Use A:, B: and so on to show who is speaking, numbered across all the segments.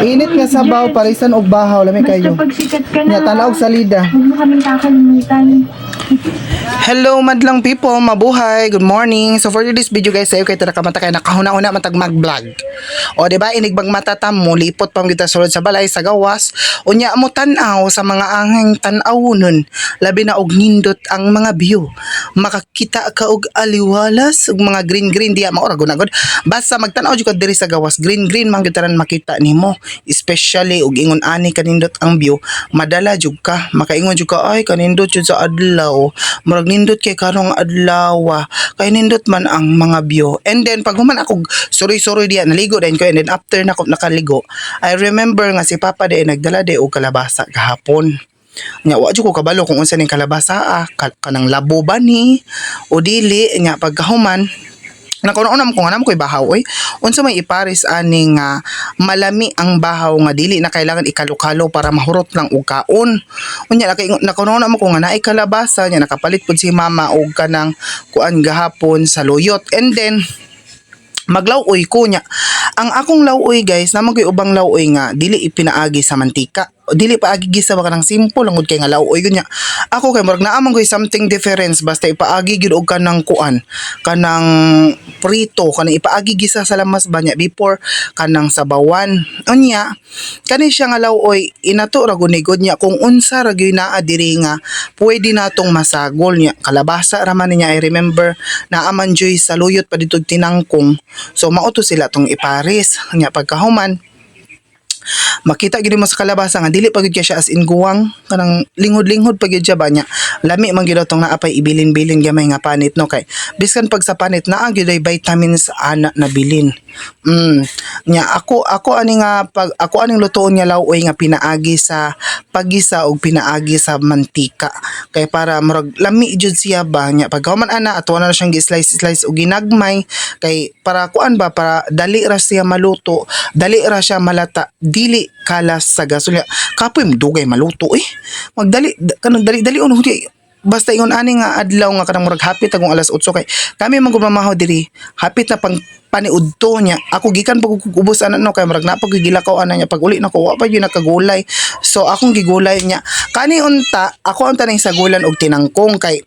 A: Init nga sabaw, parisan og bahaw, lami kayo.
B: Basta pag sikat ka na,
A: Nya tanaw og salida.
B: huwag mo kaming kakalimutan.
A: Hello madlang people, mabuhay, good morning. So for this video guys, sayo kay tara kamata kay nakahuna-una matag mag-vlog. O di ba inigbang matatam mo lipot pang kita sulod sa balay sa gawas. Unya mo tan-aw sa mga angeng tan-awon, labi na og nindot ang mga view. Makakita ka og aliwalas ug mga green diya maura gunagod. Basta magtan-aw jud ka diri sa gawas, green man gyud tanan makita nimo. Especially og ingon ani kanindot ang view, madala jud ka, makaingon jud ka ay kanindot jud sa adlaw. Murag nindot kay karong adlaw, kay nindot man ang mga view. And then pag human ako sorry diya naligo din ko, and then after na ko nakaligo, I remember nga si Papa de nagdala de og kalabasa kahapon. Nya wa jud ko kabalo kung unsa ning kalabasa, kanang labo ba ni o dili. Nya pagkahuman nakuno ko nga namo koy bahaw oy. Unsa may iparis aning malami ang bahaw nga dili na kailangan ikalukalo para mahurot lang og kaon. Unya nakuno mo ko nga naay kalabasa nya nakapalit pud si mama og kanang kuan gahapon sa luyot. And then maglawoy ko nya. Ang akong lawoy guys, naman ko'y ubang lawoy nga dili ipinaagi sa mantika. Dili pa agi gisa baka nang simple lang gud kay nga lawoy gud nya. Ako kay murag naamang ko'y something difference basta ipaagi gyud og kanang kuan, kanang prito, kanang ipaagi gisa sa lamas ba nya before kanang sabawan. Unya kani siya nga lawoy inato ra gud nya kung unsa ra gyud naa diri nga pwede natong masagol nya. Kalabasa ra man niya, I remember naaman joy sa luyot pa dito tinangkong. So mao to sila tong iparis nya pagkahuman makita gid mo sa kalabasa nga dili pa gyud siya as in guwang, kanang linghod pa gyud siya ba nya. Lami man gyud tong naapay ibilin gamay nga panit no, kay biskan pag sa panit naa gyud ay vitamins ana na bilin. Nya ako ani nga pag ako aning lutoon nga lawoy nga pinaagi sa pagisa og pinaagi sa mantika, kay para murag lami jud siya ba nya pagkahuman ana ato na siyang gi-slice og ginagmay, kay para kuan ba, para dali ra siya maluto, dali ra siya malata, dili kalas sa gasolina. Kapoy mo dugay maluto magdali kanang dali basta ingon ani nga adlaw nga kanang murag hapit agong alas 8 kay kami man gumamahaw diri hapit na pang paniudto nya. Ako gikan pag ubos ana no, kay murag napag gilakaw ana nya pag uli nako wa pa yun nakagulay. So akong gigulay nya kani unta ako unta ning sagulan og tinangkong, kay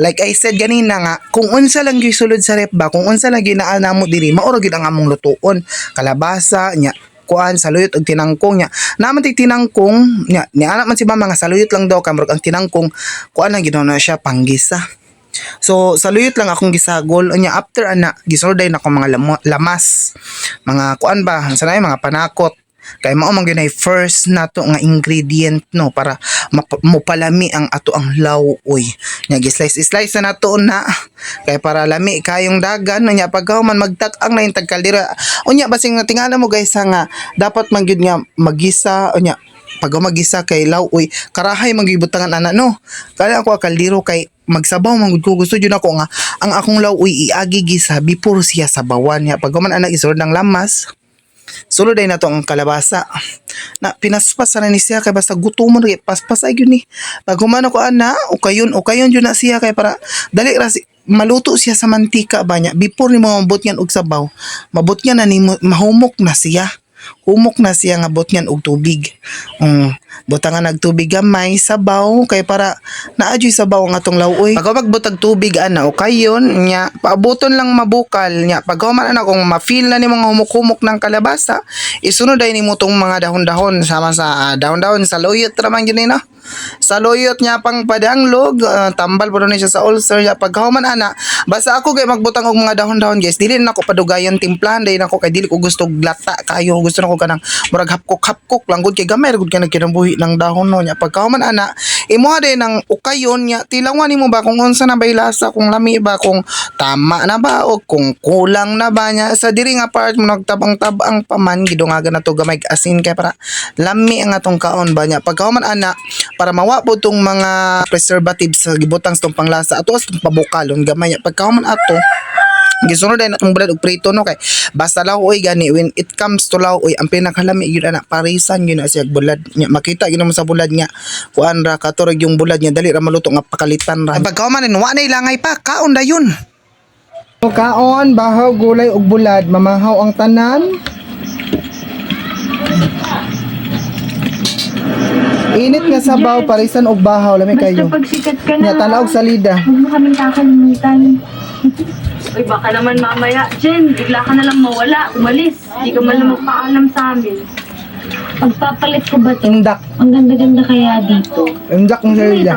A: like I said ganina nga kung unsa lang gyud sulod sa rep ba, kung unsa lang ginaana mo diri maura gyud ang among lutoon. Kalabasa nya kuan saluyot og tinangkong nya naman tinangkong nya ni anak man si mama nga saluyot lang daw kamurag ang tinangkong kuan lang ginawa na siya panggisa. So saluyot lang akong gisagol nya after ana gisulday na ko mga lamas, mga kuan ba sanay mga panakot, kay mao man gyud first nato nga ingredient no para mopalami ang ato ang lawoy. Nya gi-slice na nato na kay para lami kayong dagan nya pagkahuman magtak-ang na yung tagkaldera. Unya basing natingala mo guys nga dapat man gyud nga magisa unya pag magisa kay lawoy karahay magibutangan ana no. Kaya ako kaldero kay magsabaw man gud ko, gusto jud ako nga ang akong lawoy iagi gisa before siya sabawan nya pagkahuman ana isulod ng lamas. Sulod ay na to ang kalabasa na pinaspas na ni siya kay basta gutomon kay paspas ay gyud ni. Pag humano ko ana o kayon jud na siya kay para dali ra maluto siya sa mantika ba nya before ni mo mabot yan og sabaw. Mabot niya na ni mahumok na siya. Humok na siya nga bot niyan og tubig. Butangan nagtubig gamay sabaw kay para naadyoy sabaw ang atong lawoy. Pag magbutag tubig ana o kayon nya paaboton lang mabukal nya pag human ana kung ma-feel na nimo nga humok-humok ng kalabasa, isunod ay nimo tong mga dahon-dahon sama sa dahon-dahon sa luyot ra man gyud no. Sa luyot niya pang padanglog, tambal po ni siya sa ulcer nya pagkahuman ana. Basta ako kay magbutang og mga dahon-dahon guys, dili na ako padugayan timplahan dahil ako kay dili ko gusto glata kayo, gusto nako kanang murag hapkok lang gud kay gamay gud kanang kinabuhi ng dahon no nya pagkahuman ana imuha din ng ukayon nya tilawan nimo ba kung unsa na bay lasa, kung lami ba, kung tama na ba o kung kulang na ba nya sa diri nga part mo nagtabang-tabang paman gidungagan na to gamay asin kay para lami ang atong kaon ba nya pagkahuman ana para mawa po tong mga preservatives sa gibutang sa panglasa ato as pabukalon gamay pagkahuman ato gisunod ay natong bulad og prito no, kay basta lawoy gani when it comes to lawoy ang pinakalami gyud ana parisan gyud na siya bulad nya makita gyud mo sa bulad nya kuan ra katurog yung bulad nya dali ra maluto nga pakalitan ra pagkahuman wa na ilangay pa kaon dayon. Kaon bahaw gulay ug bulad mamahaw ang tanan. sabaw, parisan og bahaw, lamay
B: Basta
A: kayo.
B: pag sikat ka na,
A: Nya tanaw og salida.
B: huwag mo kaming kakalimutan.
C: Uy, baka naman mamaya, Jen, bigla ka nalang mawala, umalis. Hindi ka man lang magpaalam sa amin.
B: Pagpapalit ko ba to?
A: Indak.
B: Ang ganda-ganda kaya dito.
A: Indak ng salida.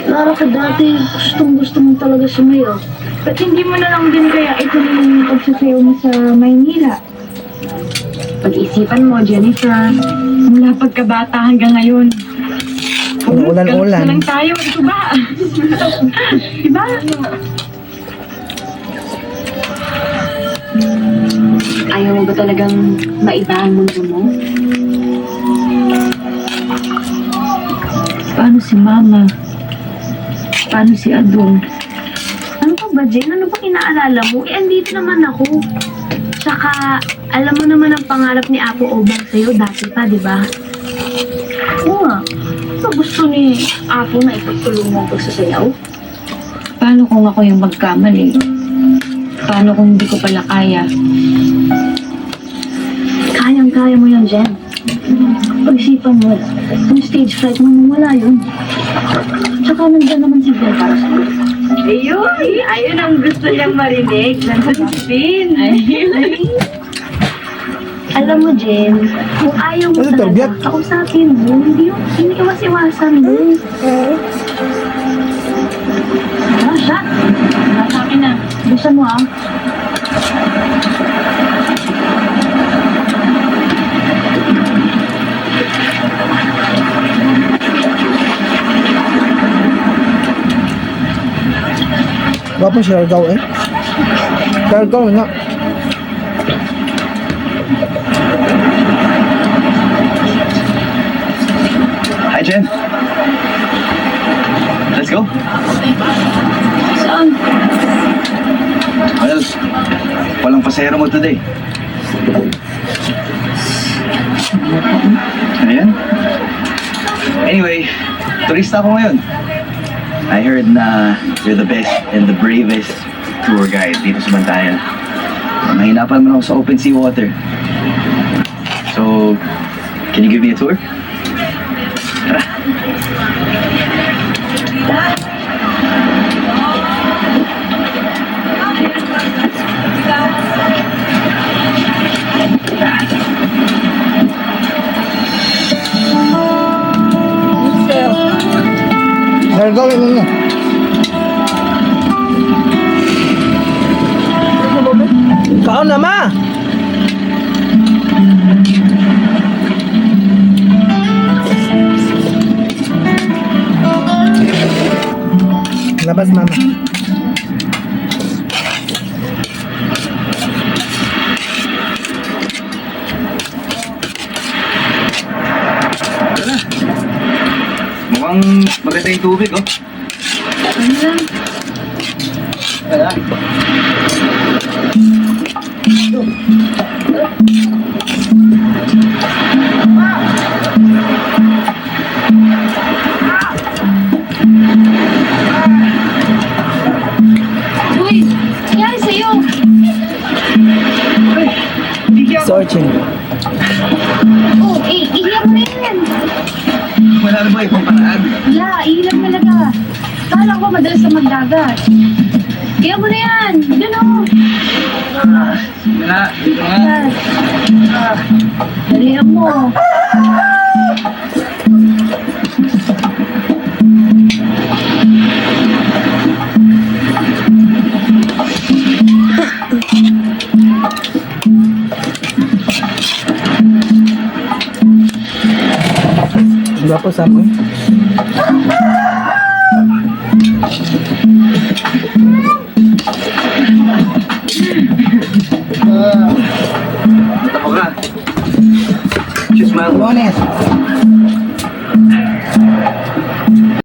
B: Lara ka dati, gustong-gusto mo talaga sumayo.
C: Ba't hindi mo na lang din kaya
B: Ito na yung pagsasayaw mo sa Maynila.
C: pag-isipan mo, Jennifer? Mula pagkabata hanggang ngayon.
A: Ulan-ulan.
C: Na lang tayo, ito ba? Diba? Ayaw mo ba talagang maiba ang mundo mo?
B: Paano si Mama? Paano si Adong?
C: Ano pa ba, Jen? Ano pa kinaalala mo? Eh, andito naman ako. Tsaka, alam mo naman ang pangarap ni Apo Obang sa'yo dati pa, di ba?
B: Oo nga.
C: Ano gusto ni Apo na ipagtulong mo ang pagsasayaw?
B: Paano kung ako yung magkamali? Paano kung hindi ko pala kaya?
C: Kayang-kaya mo yan, Jen.
B: Pag-isipan mo, kung stage fright mo, wala yun. Tsaka nandiyan naman si Ben para sa'yo.
C: Ayun ang gusto niyang marinig. Nandun si Finn.
B: Alam mo, Jen,
C: Kung ayaw mo
A: Ano,
C: talaga,
A: Torbiat?
C: kausapin mo. Hindi iwas-iwasan mo.
B: ano siya? Wala sa akin na. Gusto mo ah.
A: Gwapo si Siargao eh. Siargao nga.
D: Hi, Jen. Let's go.
B: Saan?
D: Well, walang pasahero mo today. Ayan. Anyway, turista ako ngayon. I heard na you're the best and the bravest tour guide dito sa Bantayan. Mahinapan man ako sa open sea water. So, can you give me a tour? Tara.
A: Siargao yun nga. Kaon na ma! Labas mama.
D: Mukhang maganda yung tubig, oh. Wala.
B: Uy, nangyari sa'yo?
A: Searching.
B: Oh, ihiyak mo na yan.
D: Wala na ba ibang paraan?
B: Wala, ihiyak talaga. Kala ko madalas na magdagat. Ihiyak mo na yan. Doon oh.
D: Wala. Dito nga.
B: Yan. Dalihan mo.
A: Gwapo sa mo eh.